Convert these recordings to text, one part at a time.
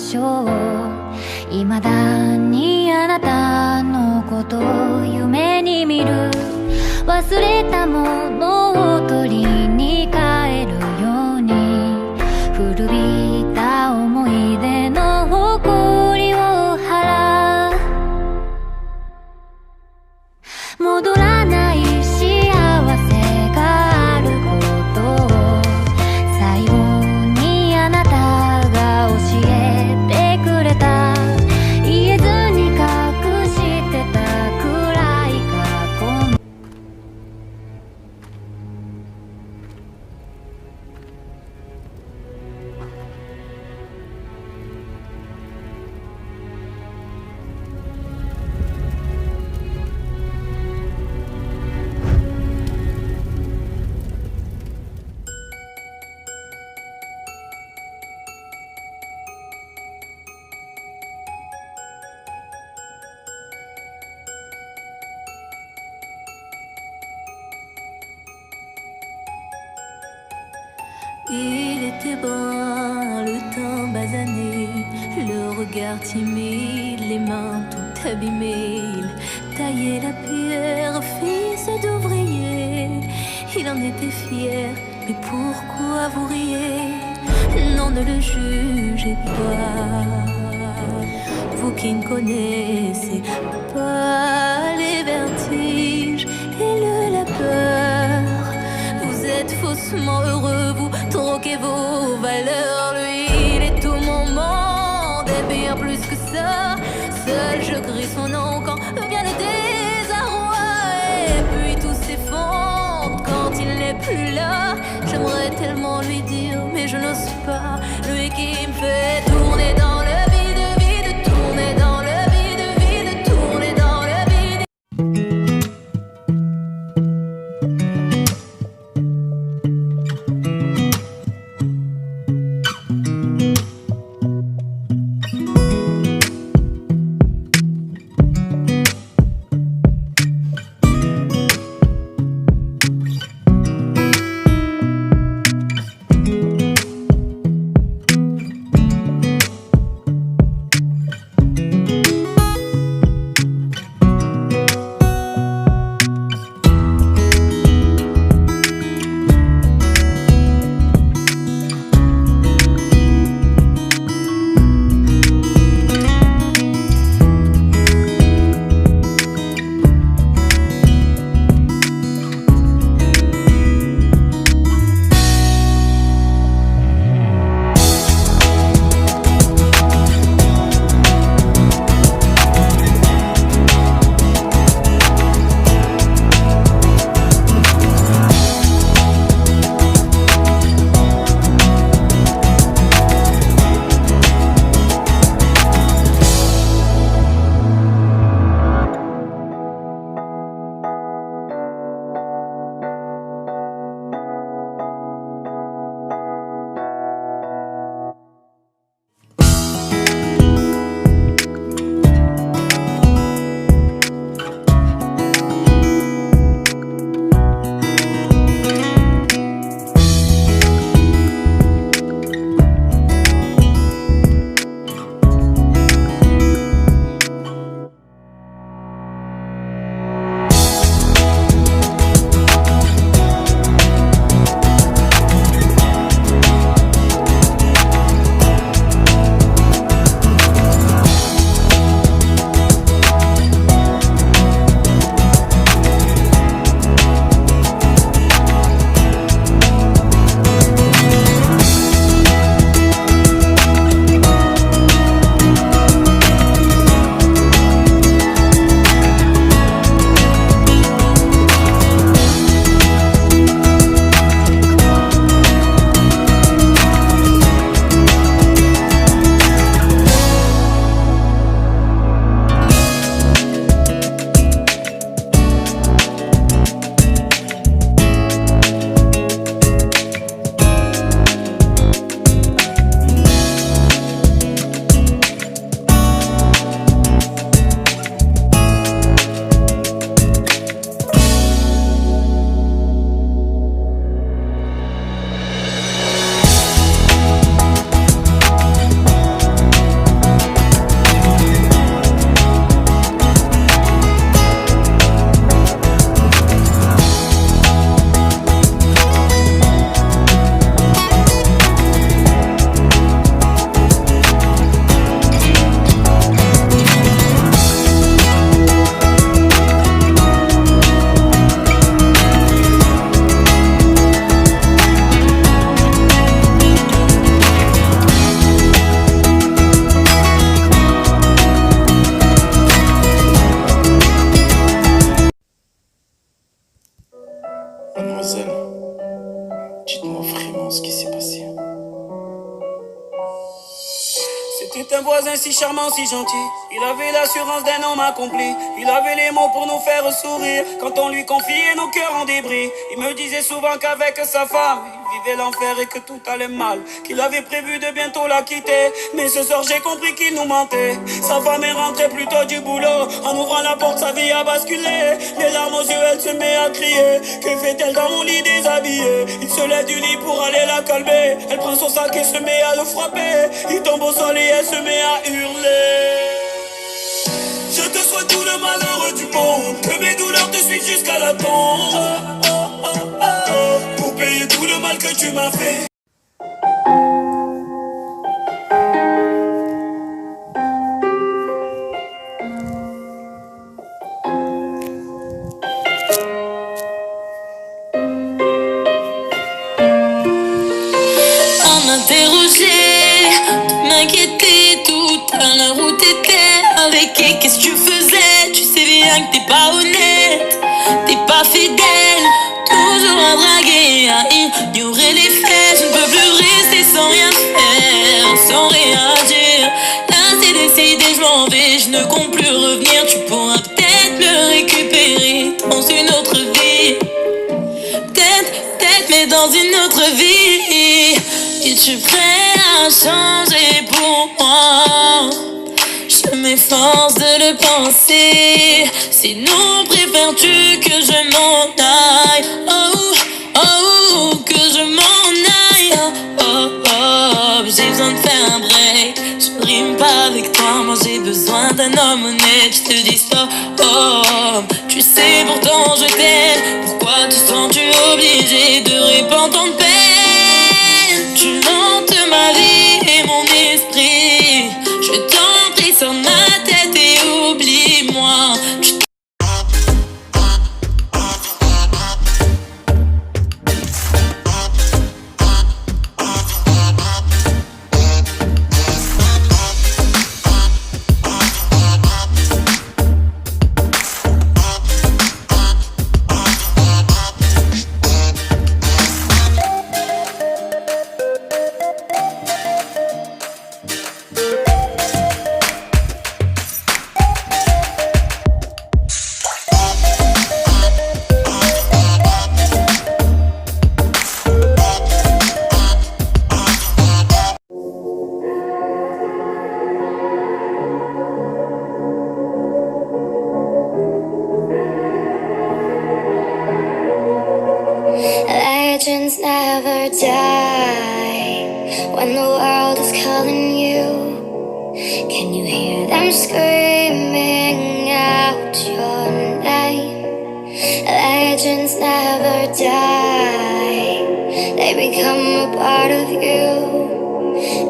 しょう。未だにあなたのことを夢に見る。忘れたものを取りに帰るように、古びた思い出の誇りを払う。戻らない幸せがあることを最後にあなたが教えてくれた。言えずに隠してた暗い過去。Il était brun, le teint basané, le regard timide, les mains toutes abîmées. Il taillait la pierre, fils d'ouvrier. Il en était fier, mais pourquoi vous riez? Non, ne le jugez pas. Vous qui ne connaissez pas les vertiges et la peur. Vous êtes faussement heureux, vous troquez vos valeurs. Lui, il est tout mon monde, et bien plus que ça. Seul je crie son nom quand vient le désarroi. Et puis tout s'effondre quand il n'est plus là. J'aimerais tellement lui dire, mais je n'ose pas. Lui qui me fait tourner dans le vide, vide, tourner dans le vide, vide, tourner dans le vide. Dites-moi vraiment ce qui s'est passé. C'était un voisin si charmant, si gentil. Il avait l'assurance d'un homme accompli. Il avait les mots pour nous faire sourire quand on lui confiait nos cœurs en débris. Il me disait souvent qu'avec sa femme il vivait l'enfer et que tout allait mal, qu'il avait prévu de bientôt la quitter. Mais ce soir j'ai compris qu'il nous mentait. Sa femme est rentrée plus tôt du boulot. En ouvrant la porte sa vie a basculé. Les larmes aux yeux elle se met à crier. Que fait-elle dans mon lit déshabillé? Il se lève du lit pour aller la calmer. Elle prend son sac et se met à le frapper. Il tombe au sol et elle se met à hurler. Je te souhaite tout le malheur du monde, que mes douleurs te suivent jusqu'à la tombe, pour payer tout le mal que tu m'as fait. À m'interroger, de m'inquiéter toute la route était avec qui, qu'est-ce que tu faisais? Tu sais bien que t'es pas honnête, t'es pas fidèle, toujours à draguer, à ignorer les faits. Je ne peux plus rester sans rien faire, sans rien dire. Là c'est décidé, je m'en vais, je ne compte plus revenir. Tu pourras peut-être me récupérer dans une autre vie, peut-être, mais dans une autre vie. Es-tu prêt à changer pour moi? Je m'efforce de le penser. Sinon préfères-tu que je m'en aille? Oh, oh, que je m'en aille. Oh, oh, j'ai besoin de faire un break. Je rime pas avec toi, moi j'ai besoin d'un homme honnête. Je te dis stop, oh, tu sais pourtant je t'aime. Pourquoi te sens-tu obligé de répandre ton peine? Tu hantes ma vie et mon esprit. Je t'en prie, sors ma tête et oublie-moi. Legends never die when the world is calling you. Can you hear them screaming out your name? Legends never die, they become a part of you.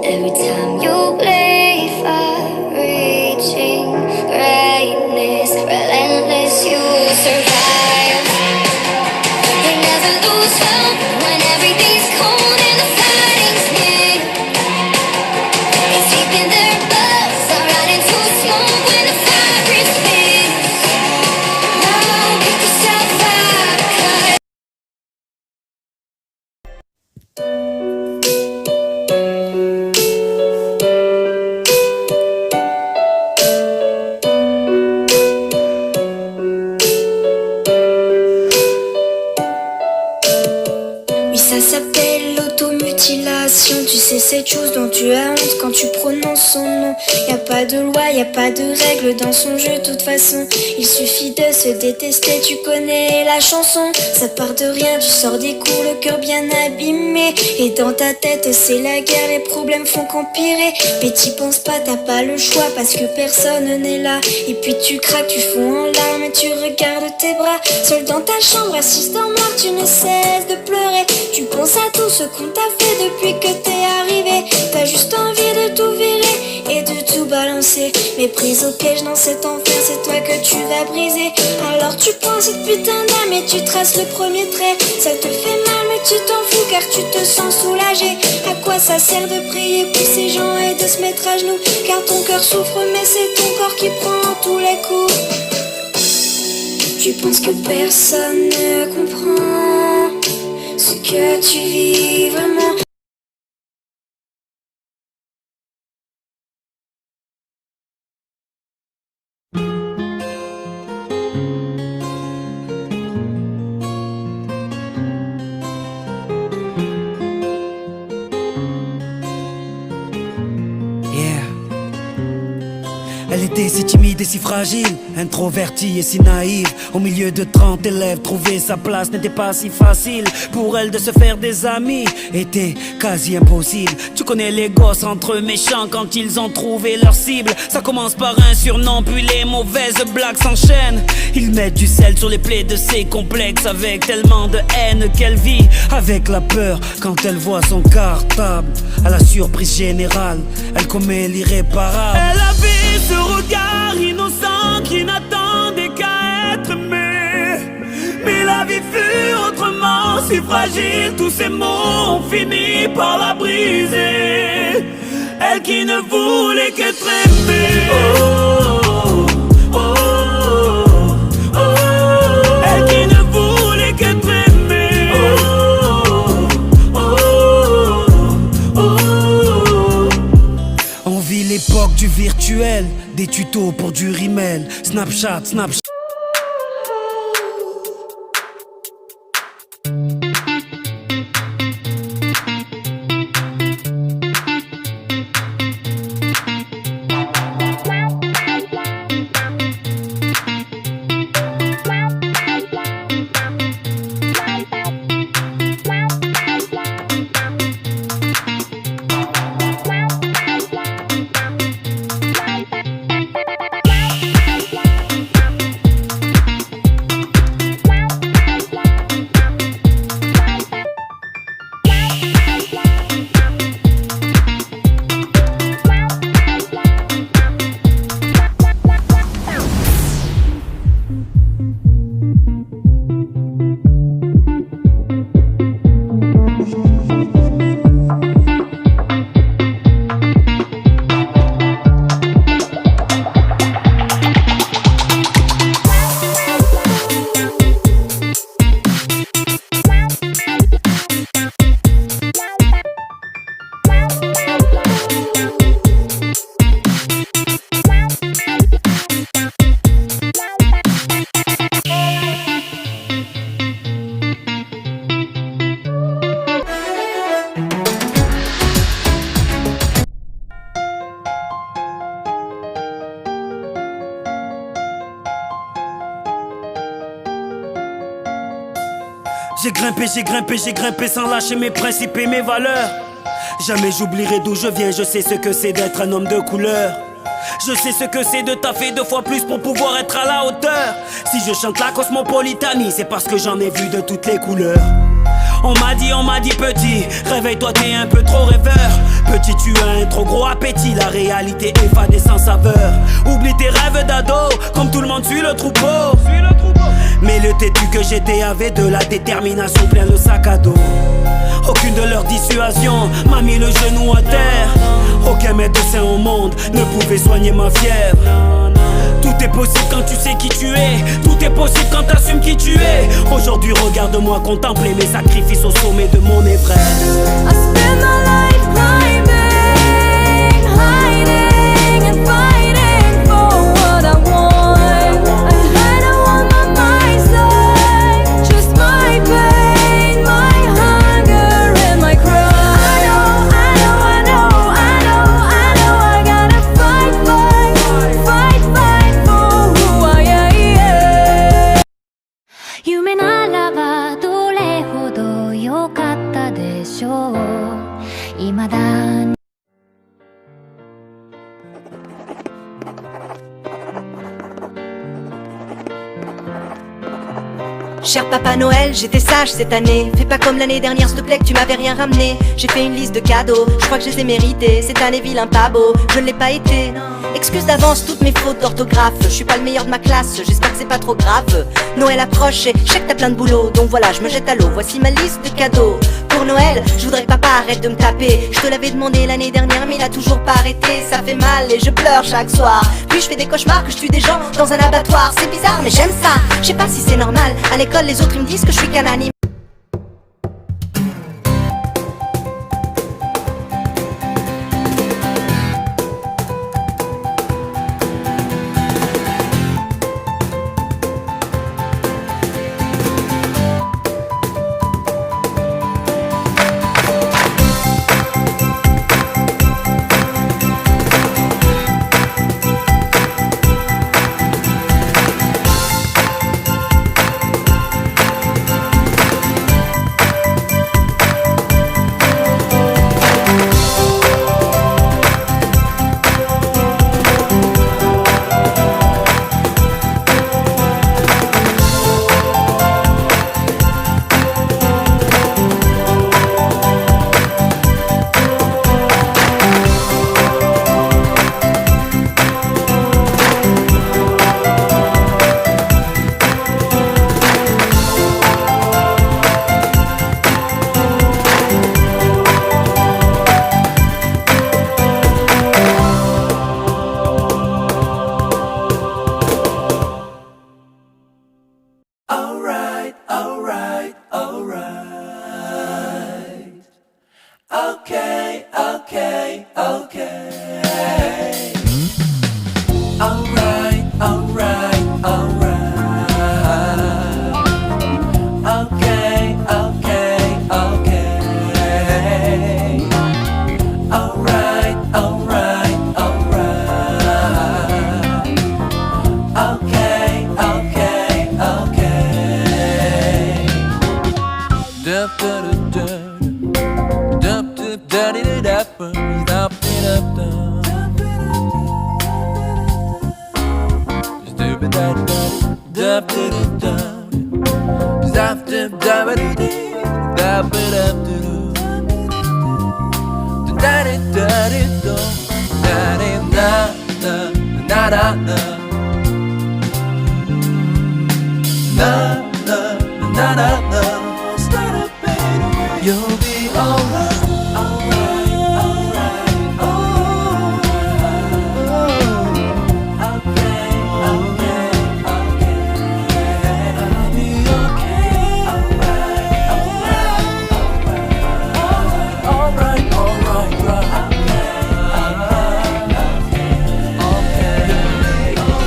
Every time you play for reaching greatness, relentless, you will survive. They never lose hope when everything's cold and the fighting's near. It's deep in their blood, so right into smoke when the fire is big. Now pick yourself up, Ça s'appelle l'automutilation. Tu sais cette chose dont tu as honte quand tu prononces son nom. Y a pas de loi, y a pas de règle dans son jeu de toute façon. Il suffit de se détester, tu connais la chanson. Ça part de rien, tu sors des cours, le cœur bien abîmé. Et dans ta tête c'est la guerre, les problèmes font qu'empirer. Mais t'y penses pas, t'as pas le choix parce que personne n'est là. Et puis tu craques, tu fonds en larmes et tu regardes tes bras. Seul dans ta chambre, assise dans le noir, tu ne cesses de pleurer. Tu penses à tout ce qu'on t'a fait depuis que t'es arrivé. T'as juste envie de tout virer et de tout balancer. Mais prise au piège dans cet enfer, c'est toi que tu vas briser. Alors tu prends cette putain d'âme et tu traces le premier trait. Ça te fait mal mais tu t'en fous car tu te sens soulagé. À quoi ça sert de prier pour ces gens et de se mettre à genoux? Car ton cœur souffre mais c'est ton corps qui prend tous les coups. Tu penses que personne ne comprend ce que tu vis vraiment. Elle était si timide et si fragile, introvertie et si naïve. Au milieu de 30 élèves, trouver sa place n'était pas si facile. Pour elle de se faire des amis était quasi impossible. Tu connais les gosses entre eux méchants quand ils ont trouvé leur cible. Ça commence par un surnom, puis les mauvaises blagues s'enchaînent. Ils mettent du sel sur les plaies de ses complexes, avec tellement de haine qu'elle vit avec la peur quand elle voit son cartable. À la surprise générale, elle commet l'irréparable. Elle avait ce regard innocent qui n'attendait qu'à être aimé. Mais la vie fut autrement si fragile, tous ces mots ont fini par la briser. Elle qui ne voulait qu'être aimée. Oh, oh, oh, oh, oh. Elle qui ne voulait qu'être aimée. Oh, oh, oh, oh. On vit l'époque du virtuel, des tutos pour du rimel, Snapchat. J'ai grimpé sans lâcher mes principes et mes valeurs. Jamais j'oublierai d'où je viens, je sais ce que c'est d'être un homme de couleur. Je sais ce que c'est de taffer 2 fois plus pour pouvoir être à la hauteur. Si je chante la cosmopolitanie, c'est parce que j'en ai vu de toutes les couleurs. On m'a dit petit, réveille-toi t'es un peu trop rêveur. Petit tu as un trop gros appétit, la réalité évadée sans saveur. Oublie tes rêves d'ado, comme tout le monde suit le troupeau. Mais le têtu que j'étais avait de la détermination plein le sac à dos. Aucune de leurs dissuasions m'a mis le genou à terre. Aucun médecin au monde ne pouvait soigner ma fièvre. Tout est possible quand tu sais qui tu es. Tout est possible quand t'assumes qui tu es. Aujourd'hui regarde-moi contempler mes sacrifices au sommet de mon Everest. I spend my life climbing, hiding and fighting for what I want. I don't want my mind's like just my pain, my hunger and my cry. I know I gotta fight for who I am. 夢ならばどれほど良かったでしょう。未だに Cher Papa Noël, j'étais sage cette année. Fais pas comme l'année dernière, s'il te plaît, que tu m'avais rien ramené. J'ai fait une liste de cadeaux, je crois que je les ai mérités. Cette année vilain pas beau, je ne l'ai pas été. Excuse d'avance toutes mes fautes d'orthographe. Je suis pas le meilleur de ma classe, j'espère que c'est pas trop grave. Noël approche et je sais que t'as plein de boulot. Donc voilà, je me jette à l'eau, voici ma liste de cadeaux. Pour Noël, je voudrais que papa arrête de me taper. Je te l'avais demandé l'année dernière mais il a toujours pas arrêté. Ça fait mal et je pleure chaque soir. Puis je fais des cauchemars que je tue des gens dans un abattoir. C'est bizarre mais j'aime ça, je sais pas si c'est normal. À l'école les autres ils me disent que je suis qu'un animal. okay, okay, okay. Alright, alright, alright. Okay, okay, okay. Alright, alright, alright. Okay, okay, okay. Dup dup dup dup dup dup dup dup dup dup. Dup dup dup dup zap dup dup dup dup dup da da da da da na na na na na. Start up, baby. You'll be alright, alright, alright, alright. Okay, okay, okay. I'll be okay. Alright, alright, alright, alright, alright, alright. Okay, okay, okay.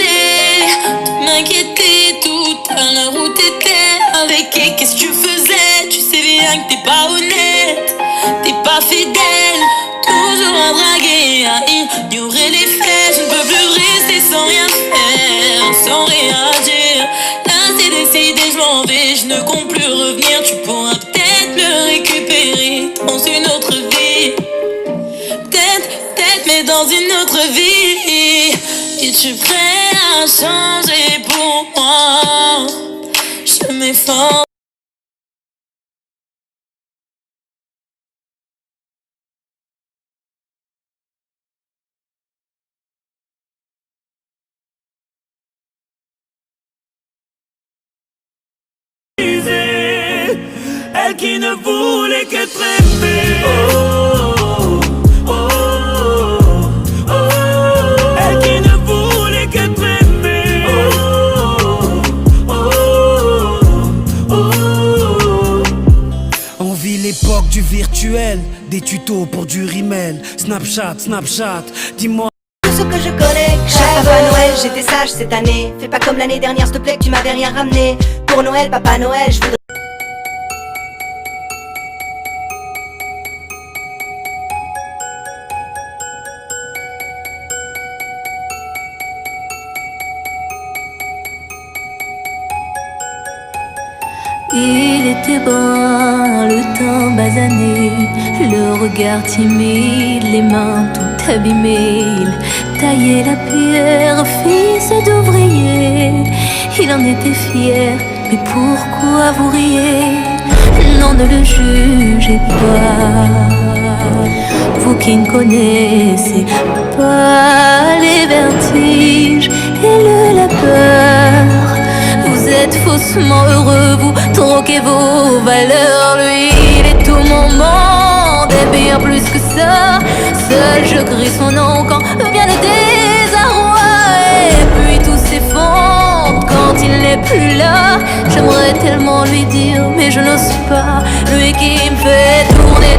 arrêter de m'inquiéter tout à l'heure où t'étais avec qui, qu'est-ce que tu faisais? Tu sais bien que t'es pas honnête, t'es pas fidèle, toujours à draguer, à ignorer les faits. Je ne peux plus rester sans rien faire, sans réagir. Là c'est décidé, je m'en vais, je ne compte plus revenir. Tu pourras peut-être me récupérer dans une autre vie, peut-être, mais dans une autre vie. Es-tu prêt à changer pour moi? Je m'efforce. Elle qui ne voulait qu'être aimée. Oh, oh, oh, oh. Elle qui ne voulait qu'être aimée. Oh, oh, oh. On vit l'époque du virtuel, des tutos pour du rimel. Snapchat, dis-moi. Ce que je connais, cher Papa Noël, j'étais sage cette année. Fais pas comme l'année dernière, s'il te plaît, que tu m'avais rien ramené. Pour Noël, Papa Noël, je voudrais. Il était bon, le temps basané, le regard timide, les mains tout abîmées. Il taillait la pierre, fils d'ouvrier. Il en était fier, mais pourquoi vous riez? Non, ne le jugez pas, vous qui ne connaissez pas les vertiges et la peur. Vous êtes faussement heureux, vous troquez vos valeurs. Lui, il est tout mon monde et bien plus que ça. Seul je crie son nom quand vient le désarroi. Et puis tout s'effondre quand il n'est plus là. J'aimerais tellement lui dire mais je n'ose pas. Lui qui me fait tourner